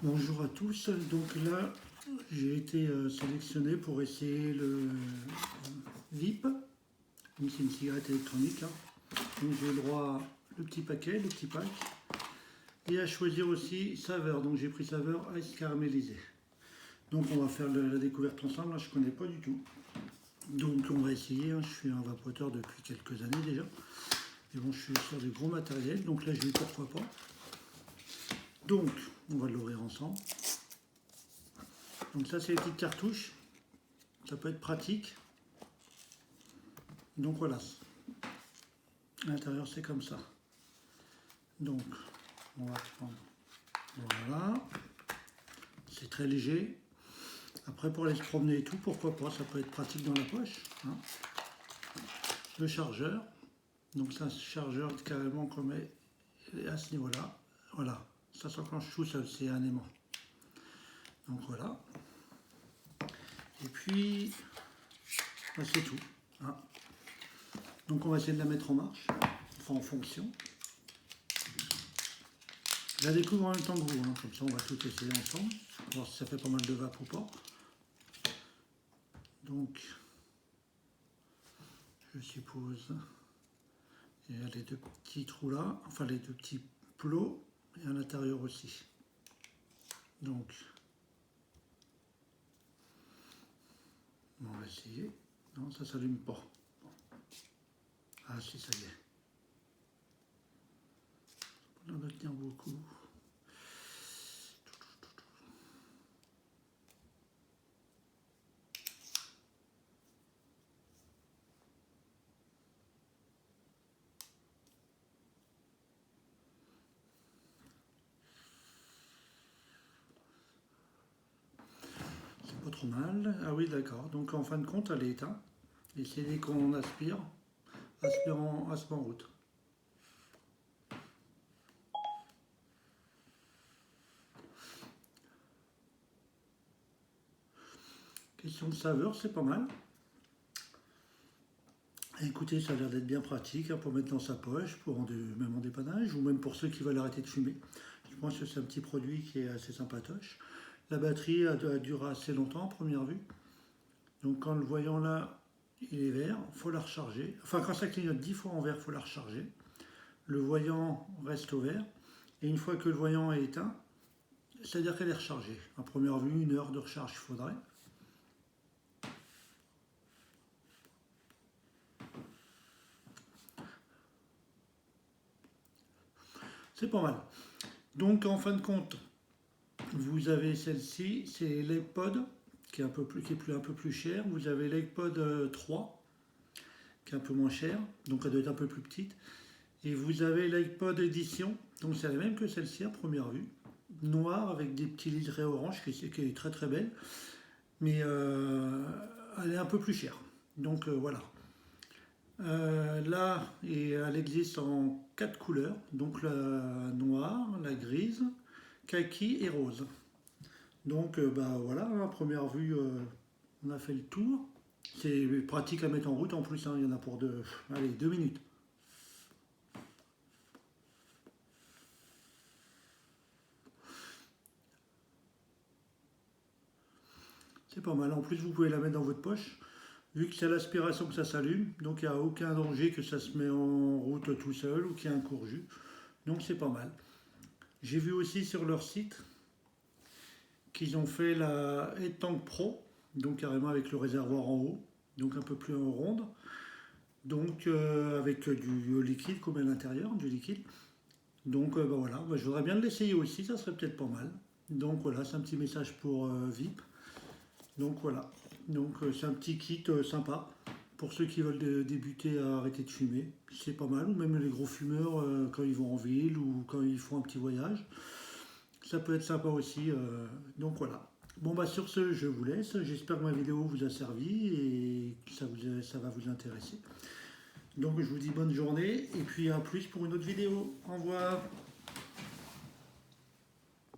Bonjour à tous, donc là j'ai été sélectionné pour essayer le VIP, donc c'est une cigarette électronique, hein. Donc j'ai le droit le petit paquet, le petit pack, et à choisir aussi saveur, donc j'ai pris saveur ice caramélisé. Donc on va faire la découverte ensemble, là je ne connais pas du tout. Donc on va essayer, hein. Je suis un vapoteur depuis quelques années déjà, et bon je suis sur du gros matériel, donc là je vais pourquoi pas. Donc on va l'ouvrir ensemble. Donc ça c'est les petites cartouches, ça peut être pratique. Donc voilà, à l'intérieur c'est comme ça. Donc on va prendre, voilà, c'est très léger. Après pour aller se promener et tout, pourquoi pas, ça peut être pratique dans la poche, hein. Le chargeur, donc c'est un chargeur carrément qu'on met à ce niveau-là, voilà, ça s'enclenche tout seul, c'est un aimant. Donc voilà. Et puis, ben, c'est tout, hein. Donc on va essayer de la mettre en marche, enfin en fonction. Je la découvre en même temps que vous, hein. Comme ça on va tout essayer ensemble, voir si ça fait pas mal de vape ou pas. Donc, je suppose, il y a les deux petits trous là, enfin les deux petits plots, et à l'intérieur aussi. Donc, on va essayer. Non, ça s'allume pas. Ah si, ça y est. On va tenir beaucoup. C'est pas trop mal. Ah oui, d'accord. Donc en fin de compte, elle est éteinte. Et c'est dès qu'on aspire, aspirant à se met en route. Question de saveur, c'est pas mal. Écoutez, ça a l'air d'être bien pratique, hein, pour mettre dans sa poche, même en dépannage, ou même pour ceux qui veulent arrêter de fumer. Je pense que c'est un petit produit qui est assez sympatoche. La batterie a duré assez longtemps, à première vue. Donc quand le voyant là, il est vert, il faut la recharger. Enfin, quand ça clignote 10 fois en vert, il faut la recharger. Le voyant reste au vert. Et une fois que le voyant est éteint, c'est-à-dire qu'elle est rechargée. À première vue, 1 heure de recharge, il faudrait. C'est pas mal. Donc en fin de compte, vous avez celle-ci, c'est l'iPod qui est un peu plus cher. Vous avez l'iPod 3 qui est un peu moins cher, donc elle doit être un peu plus petite. Et vous avez l'iPod édition, donc c'est la même que celle-ci à première vue, noire avec des petits liserés orange qui est très très belle, mais elle est un peu plus chère. Donc voilà. Là, elle existe en 4 couleurs, donc la noire, la grise, kaki et rose. Donc bah, voilà, à première vue, on a fait le tour. C'est pratique à mettre en route en plus, hein, il y en a pour 2 minutes. C'est pas mal, en plus vous pouvez la mettre dans votre poche, vu que c'est à l'aspiration que ça s'allume, donc il n'y a aucun danger que ça se met en route tout seul ou qu'il y ait un court-jus. Donc c'est pas mal. J'ai vu aussi sur leur site qu'ils ont fait la Tank Pro, donc carrément avec le réservoir en haut, donc un peu plus en ronde, donc avec du liquide comme à l'intérieur, du liquide. Donc bah voilà, bah, je voudrais bien l'essayer aussi, ça serait peut-être pas mal. Donc voilà, c'est un petit message pour VIP. Donc voilà, donc c'est un petit kit sympa pour ceux qui veulent débuter à arrêter de fumer. C'est pas mal, ou même les gros fumeurs quand ils vont en ville ou quand ils font un petit voyage. Ça peut être sympa aussi, donc voilà. Bon bah sur ce, je vous laisse. J'espère que ma vidéo vous a servi et que ça va vous intéresser. Donc je vous dis bonne journée et puis à plus pour une autre vidéo. Au revoir.